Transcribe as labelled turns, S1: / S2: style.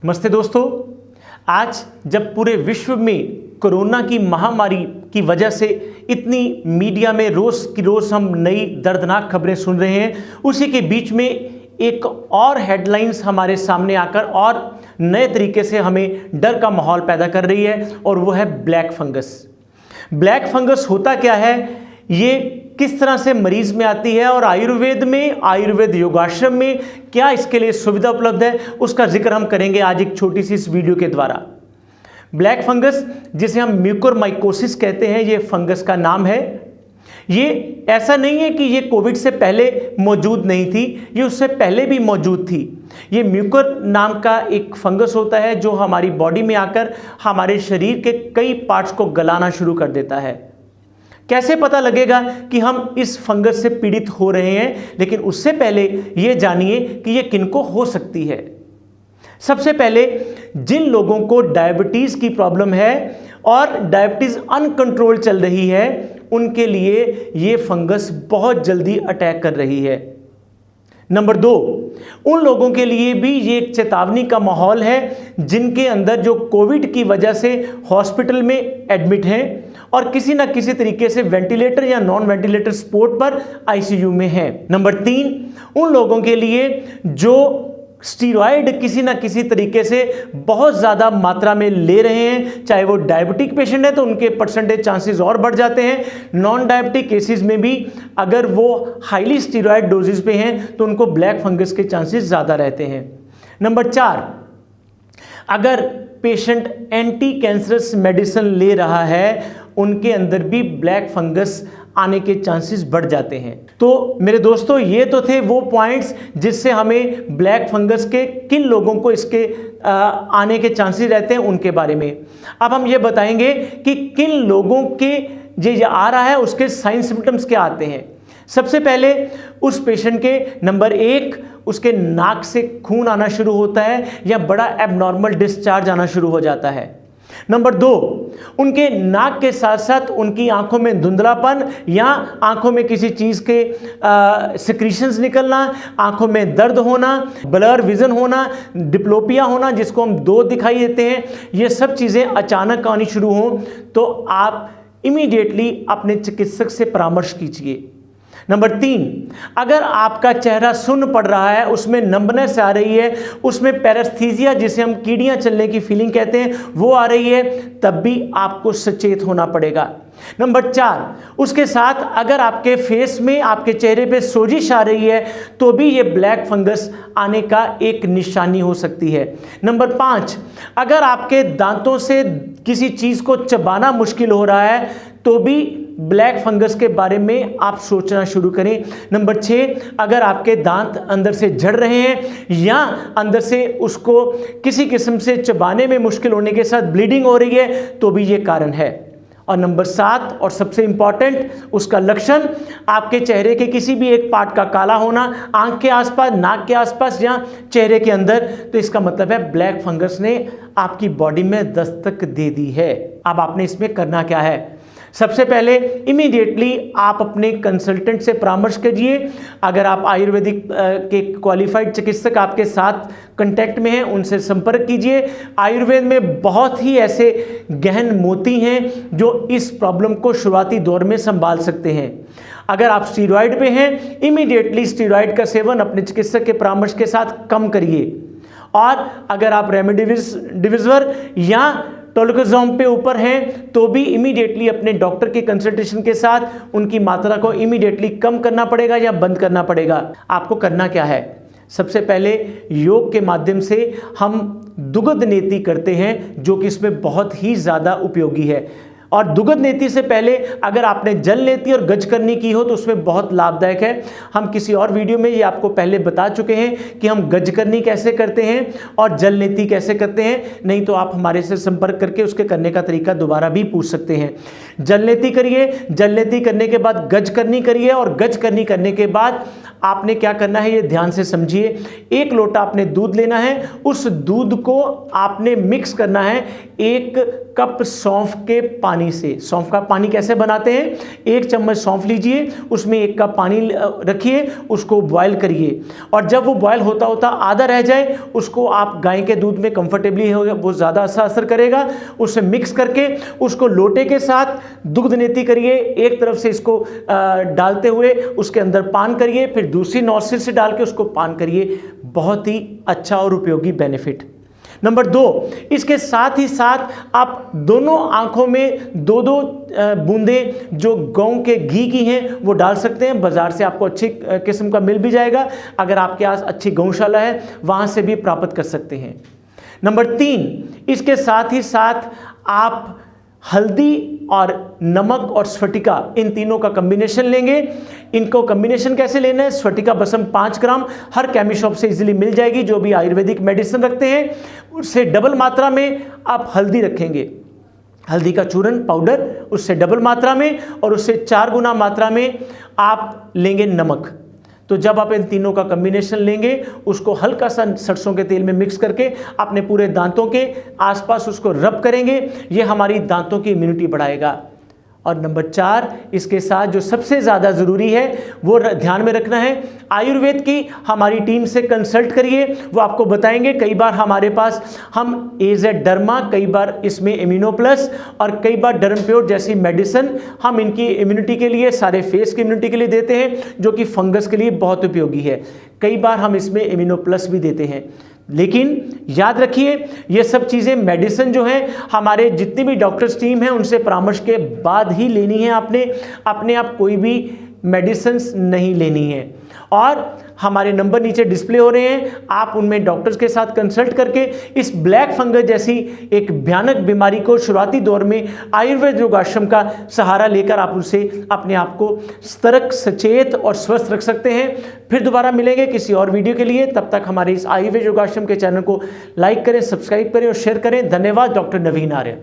S1: नमस्ते दोस्तों। आज जब पूरे विश्व में कोरोना की महामारी की वजह से इतनी मीडिया में रोज़ की रोज़ हम नई दर्दनाक खबरें सुन रहे हैं, उसी के बीच में एक और हेडलाइंस हमारे सामने आकर और नए तरीके से हमें डर का माहौल पैदा कर रही है, और वो है ब्लैक फंगस। ब्लैक फंगस होता क्या है, ये किस तरह से मरीज में आती है, और आयुर्वेद योगाश्रम में क्या इसके लिए सुविधा उपलब्ध है, उसका जिक्र हम करेंगे आज एक छोटी सी इस वीडियो के द्वारा। ब्लैक फंगस, जिसे हम म्यूकोरमाइकोसिस कहते हैं, ये फंगस का नाम है। ये ऐसा नहीं है कि ये कोविड से पहले मौजूद नहीं थी, ये उससे पहले भी मौजूद थी। ये म्यूकर नाम का एक फंगस होता है जो हमारी बॉडी में आकर हमारे शरीर के कई पार्ट्स को गलाना शुरू कर देता है। कैसे पता लगेगा कि हम इस फंगस से पीड़ित हो रहे हैं, लेकिन उससे पहले ये जानिए कि ये किनको हो सकती है। सबसे पहले जिन लोगों को डायबिटीज़ की प्रॉब्लम है और डायबिटीज़ अनकंट्रोल चल रही है, उनके लिए ये फंगस बहुत जल्दी अटैक कर रही है। नंबर 2, उन लोगों के लिए भी ये एक चेतावनी का माहौल है जिनके अंदर जो कोविड की वजह से हॉस्पिटल में एडमिट हैं और किसी ना किसी तरीके से वेंटिलेटर या नॉन वेंटिलेटर सपोर्ट पर आईसीयू में हैं। नंबर 3, उन लोगों के लिए जो स्टीरॉयड किसी ना किसी तरीके से बहुत ज़्यादा मात्रा में ले रहे हैं, चाहे वो डायबिटिक पेशेंट है तो उनके परसेंटेज चांसेस और बढ़ जाते हैं। नॉन डायबिटिक केसेस में भी अगर वो हाईली स्टीरॉयड डोजेस पे हैं तो उनको ब्लैक फंगस के चांसेस ज़्यादा रहते हैं। नंबर 4, अगर पेशेंट एंटी कैंसरस मेडिसिन ले रहा है, उनके अंदर भी ब्लैक फंगस आने के चांसेस बढ़ जाते हैं। तो मेरे दोस्तों, ये तो थे वो पॉइंट्स जिससे हमें ब्लैक फंगस के किन लोगों को इसके आने के चांसेस रहते हैं उनके बारे में। अब हम ये बताएंगे कि किन लोगों के ये आ रहा है, उसके साइन सिम्टम्स क्या आते हैं। सबसे पहले उस पेशेंट के नंबर 1, उसके नाक से खून आना शुरू होता है या बड़ा एबनॉर्मल डिस्चार्ज आना शुरू हो जाता है। नंबर 2, उनके नाक के साथ साथ उनकी आंखों में धुंधलापन या आंखों में किसी चीज़ के सिक्रीशंस निकलना, आंखों में दर्द होना, ब्लर विजन होना, डिप्लोपिया होना जिसको हम 2 दिखाई देते हैं, ये सब चीज़ें अचानक आनी शुरू हों तो आप इमीडिएटली अपने चिकित्सक से परामर्श कीजिए। नंबर 3, अगर आपका चेहरा सुन्न पड़ रहा है, उसमें नंबनेस आ रही है, उसमें पैरेस्थीसिया जिसे हम कीड़ियां चलने की फीलिंग कहते हैं वो आ रही है, तब भी आपको सचेत होना पड़ेगा। नंबर 4, उसके साथ अगर आपके फेस में, आपके चेहरे पे सोजिश आ रही है तो भी ये ब्लैक फंगस आने का एक निशानी हो सकती है। नंबर 5, अगर आपके दांतों से किसी चीज़ को चबाना मुश्किल हो रहा है तो भी ब्लैक फंगस के बारे में आप सोचना शुरू करें। नंबर 6, अगर आपके दांत अंदर से झड़ रहे हैं या अंदर से उसको किसी किस्म से चबाने में मुश्किल होने के साथ ब्लीडिंग हो रही है तो भी ये कारण है। और नंबर 7 और सबसे इंपॉर्टेंट, उसका लक्षण आपके चेहरे के किसी भी एक पार्ट का काला होना, आंख के आसपास, नाक के आसपास या चेहरे के अंदर, तो इसका मतलब है ब्लैक फंगस ने आपकी बॉडी में दस्तक दे दी है। अब आपने इसमें करना क्या है। सबसे पहले इमीडिएटली आप अपने कंसल्टेंट से परामर्श कीजिए। अगर आप आयुर्वेदिक के क्वालिफाइड चिकित्सक आपके साथ कांटेक्ट में हैं, उनसे संपर्क कीजिए। आयुर्वेद में बहुत ही ऐसे गहन मोती हैं जो इस प्रॉब्लम को शुरुआती दौर में संभाल सकते हैं। अगर आप स्टीरॉयड पे हैं, इमीडिएटली स्टीरॉयड का सेवन अपने चिकित्सक के परामर्श के साथ कम करिए। और अगर आप रेमडेसिविर या टोलोक्सोम पे ऊपर हैं तो भी इमीडिएटली अपने डॉक्टर के कंसल्टेशन के साथ उनकी मात्रा को इमीडिएटली कम करना पड़ेगा या बंद करना पड़ेगा। आपको करना क्या है, सबसे पहले योग के माध्यम से हम दुग्ध नीति करते हैं जो कि इसमें बहुत ही ज़्यादा उपयोगी है। और दुग्ध नीति से पहले अगर आपने जल नीति और गज करनी की हो तो उसमें बहुत लाभदायक है। हम किसी और वीडियो में ये आपको पहले बता चुके हैं कि हम गज करनी कैसे करते हैं और जल नीति कैसे करते हैं। नहीं तो आप हमारे से संपर्क करके उसके करने का तरीका दोबारा भी पूछ सकते हैं। जल नीति करिए, जल नीति करने के बाद गज करनी करिए और गज करनी करने के बाद आपने क्या करना है ये ध्यान से समझिए। 1 लोटा आपने दूध लेना है, उस दूध को आपने मिक्स करना है 1 कप सौंफ के पानी से। सौंफ का पानी कैसे बनाते हैं, 1 चम्मच सौंफ लीजिए, उसमें 1 कप पानी रखिए, उसको बॉयल करिए और जब वो बॉयल होता होता आधा रह जाए उसको आप गाय के दूध में कंफर्टेबली होगा, वो ज़्यादा अच्छा असर करेगा। उसे मिक्स करके उसको लोटे के साथ दुग्ध नेति करिए, एक तरफ से इसको डालते हुए उसके अंदर पान करिए, फिर दूसरी नोस्ट्रिल से डाल के उसको पान करिए। बहुत ही अच्छा और उपयोगी बेनिफिट। नंबर 2, इसके साथ ही साथ आप दोनों आंखों में 2-2 बूंदे जो गौ के घी की हैं वो डाल सकते हैं। बाजार से आपको अच्छी किस्म का मिल भी जाएगा, अगर आपके पास अच्छी गौशाला है वहां से भी प्राप्त कर सकते हैं। नंबर 3, इसके साथ ही साथ आप हल्दी और नमक और स्फटिका, इन तीनों का कॉम्बिनेशन लेंगे। इनको कॉम्बिनेशन कैसे लेना है, स्फटिका बसम 5 ग्राम हर केमी शॉप से इजीली मिल जाएगी, जो भी आयुर्वेदिक मेडिसिन रखते हैं उससे डबल मात्रा में आप हल्दी रखेंगे, हल्दी का चूर्ण पाउडर उससे डबल मात्रा में, और उससे 4 गुना मात्रा में आप लेंगे नमक। तो जब आप इन तीनों का कॉम्बिनेशन लेंगे उसको हल्का सा सरसों के तेल में मिक्स करके अपने पूरे दांतों के आसपास उसको रब करेंगे, ये हमारी दांतों की इम्यूनिटी बढ़ाएगा। और नंबर 4, इसके साथ जो सबसे ज़्यादा ज़रूरी है वो ध्यान में रखना है, आयुर्वेद की हमारी टीम से कंसल्ट करिए, वो आपको बताएंगे। कई बार हमारे पास हम एजेड डर्मा, कई बार इसमें इम्यूनो प्लस और कई बार डर्म प्योर जैसी मेडिसिन हम इनकी इम्यूनिटी के लिए, सारे फेस की इम्यूनिटी के लिए देते हैं, जो कि फंगस के लिए बहुत उपयोगी है। कई बार हम इसमें इम्यूनो प्लस भी देते हैं। लेकिन याद रखिए ये सब चीज़ें मेडिसिन जो हैं हमारे जितनी भी डॉक्टर्स टीम है उनसे परामर्श के बाद ही लेनी है। आपने अपने आप कोई भी मेडिसिन नहीं लेनी है। और हमारे नंबर नीचे डिस्प्ले हो रहे हैं, आप उनमें डॉक्टर्स के साथ कंसल्ट करके इस ब्लैक फंगस जैसी एक भयानक बीमारी को शुरुआती दौर में आयुर्वेद योगाश्रम का सहारा लेकर आप उनसे अपने आप को सतर्क, सचेत और स्वस्थ रख सकते हैं। फिर दोबारा मिलेंगे किसी और वीडियो के लिए, तब तक हमारे इस आयुर्वेद योगाश्रम के चैनल को लाइक करें, सब्सक्राइब करें और शेयर करें। धन्यवाद। डॉक्टर नवीन आर्य।